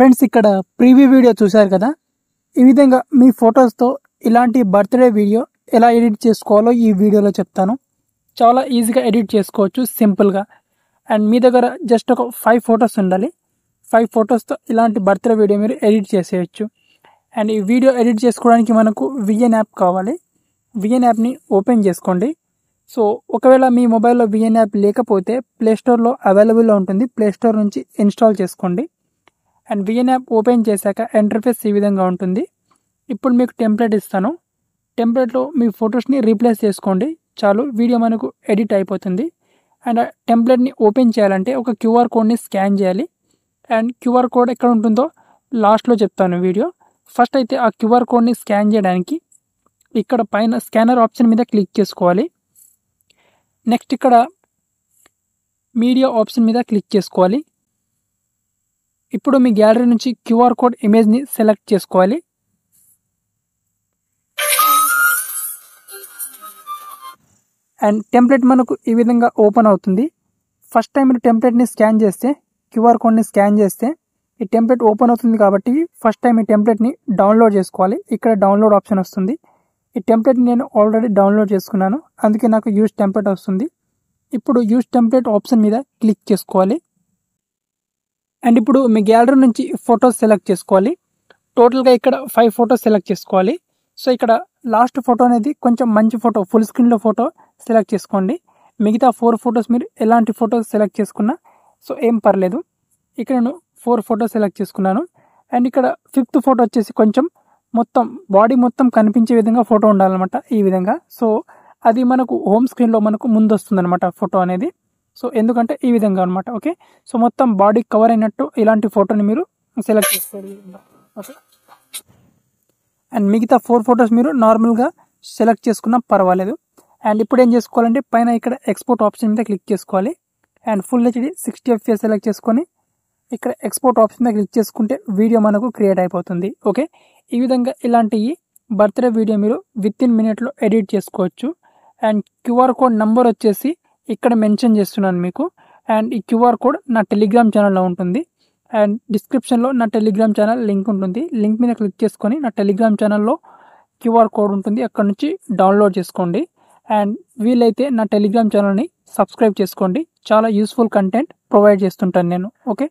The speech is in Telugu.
ఫ్రెండ్స్ ఇక్కడ ప్రీవ్యూ వీడియో చూశారు కదా. ఈ విధంగా మీ ఫొటోస్తో ఇలాంటి బర్త్డే వీడియో ఎలా ఎడిట్ చేసుకోవాలో ఈ వీడియోలో చెప్తాను. చాలా ఈజీగా ఎడిట్ చేసుకోవచ్చు సింపుల్గా. అండ్ మీ దగ్గర జస్ట్ ఒక 5 ఫొటోస్ ఉండాలి. 5 ఫొటోస్తో ఇలాంటి బర్త్డే వీడియో మీరు ఎడిట్ చేసేయచ్చు. అండ్ ఈ వీడియో ఎడిట్ చేసుకోవడానికి మనకు విఎన్ యాప్ కావాలి. విఎన్ యాప్ని ఓపెన్ చేసుకోండి. సో ఒకవేళ మీ మొబైల్లో విఎన్ యాప్ లేకపోతే ప్లేస్టోర్లో అవైలబుల్లో ఉంటుంది. ప్లేస్టోర్ నుంచి ఇన్స్టాల్ చేసుకోండి. అండ్ విఎన్ యాప్ ఓపెన్ చేశాక ఇంటర్ఫేస్ ఈ విధంగా ఉంటుంది. ఇప్పుడు మీకు టెంప్లెట్ ఇస్తాను. టెంప్లెట్లో మీ ఫొటోస్ని రీప్లేస్ చేసుకోండి చాలు, వీడియో మనకు ఎడిట్ అయిపోతుంది. అండ్ టెంప్లెట్ని ఓపెన్ చేయాలంటే ఒక క్యూఆర్ కోడ్ని స్కాన్ చేయాలి. అండ్ క్యూఆర్ కోడ్ ఎక్కడ ఉంటుందో లాస్ట్లో చెప్తాను వీడియో. ఫస్ట్ అయితే ఆ క్యూఆర్ కోడ్ని స్కాన్ చేయడానికి ఇక్కడ పైన స్కానర్ ఆప్షన్ మీద క్లిక్ చేసుకోవాలి. నెక్స్ట్ ఇక్కడ మీడియా ఆప్షన్ మీద క్లిక్ చేసుకోవాలి. ఇప్పుడు మీ గ్యాలరీ నుంచి క్యూఆర్ కోడ్ ఇమేజ్ని సెలెక్ట్ చేసుకోవాలి. అండ్ టెంప్లెట్ మనకు ఈ విధంగా ఓపెన్ అవుతుంది. ఫస్ట్ టైం మీరు టెంప్లెట్ని స్కాన్ చేస్తే, క్యూఆర్ కోడ్ని స్కాన్ చేస్తే ఈ టెంప్లెట్ ఓపెన్ అవుతుంది కాబట్టి ఫస్ట్ టైం ఈ టెంప్లెట్ని డౌన్లోడ్ చేసుకోవాలి. ఇక్కడ డౌన్లోడ్ ఆప్షన్ వస్తుంది. ఈ టెంప్లెట్ని నేను ఆల్రెడీ డౌన్లోడ్ చేసుకున్నాను, అందుకే నాకు యూజ్ టెంప్లెట్ వస్తుంది. ఇప్పుడు యూజ్ టెంప్లెట్ ఆప్షన్ మీద క్లిక్ చేసుకోవాలి. అండ్ ఇప్పుడు మీ గ్యాలరీ నుంచి ఫొటోస్ సెలెక్ట్ చేసుకోవాలి. టోటల్గా ఇక్కడ 5 ఫొటోస్ సెలెక్ట్ చేసుకోవాలి. సో ఇక్కడ లాస్ట్ ఫోటో అనేది కొంచెం మంచి ఫోటో, ఫుల్ స్క్రీన్లో ఫోటో సెలెక్ట్ చేసుకోండి. మిగతా 4 ఫొటోస్ మీరు ఎలాంటి ఫొటోస్ సెలెక్ట్ చేసుకున్నా సో ఏం పర్లేదు. ఇక్కడ నేను 4 ఫొటోస్ సెలెక్ట్ చేసుకున్నాను. అండ్ ఇక్కడ 5th ఫోటో వచ్చేసి కొంచెం మొత్తం బాడీ మొత్తం కనిపించే విధంగా ఫోటో ఉండాలన్నమాట, ఈ విధంగా. సో అది మనకు హోమ్ స్క్రీన్లో మనకు ముందు వస్తుంది అనమాట ఫోటో అనేది. సో ఎందుకంటే ఈ విధంగా అనమాట. ఓకే, సో మొత్తం బాడీ కవర్ అయినట్టు ఇలాంటి ఫోటోని మీరు సెలెక్ట్ చేసుకోవాలి. ఓకే, అండ్ మిగతా 4 ఫొటోస్ మీరు నార్మల్గా సెలెక్ట్ చేసుకున్నా పర్వాలేదు. అండ్ ఇప్పుడు ఏం చేసుకోవాలంటే పైన ఇక్కడ ఎక్స్పోర్ట్ ఆప్షన్ మీద క్లిక్ చేసుకోవాలి. And full HD 60 FPS select చేసుకొని ఇక్కడ ఎక్స్పోర్ట్ ఆప్షన్ మీద క్లిక్ చేసుకుంటే వీడియో మనకు క్రియేట్ అయిపోతుంది. ఓకే, ఈ విధంగా ఇలాంటి బర్త్డే వీడియో మీరు విత్-ఇన్ మినిట్లో ఎడిట్ చేసుకోవచ్చు. అండ్ క్యూఆర్ కోడ్ నెంబర్ వచ్చేసి ఇక్కడ మెన్షన్ చేస్తున్నాను మీకు. అండ్ ఈ క్యూఆర్ కోడ్ నా టెలిగ్రామ్ ఛానల్లో ఉంటుంది. అండ్ డిస్క్రిప్షన్లో నా టెలిగ్రామ్ ఛానల్ లింక్ ఉంటుంది. లింక్ మీద క్లిక్ చేసుకొని నా టెలిగ్రామ్ ఛానల్లో క్యూఆర్ కోడ్ ఉంటుంది, అక్కడ నుంచి డౌన్లోడ్ చేసుకోండి. అండ్ వీలైతే నా టెలిగ్రామ్ ఛానల్ని సబ్స్క్రైబ్ చేసుకోండి. చాలా యూస్ఫుల్ కంటెంట్ ప్రొవైడ్ చేస్తుంటాను నేను. ఓకే.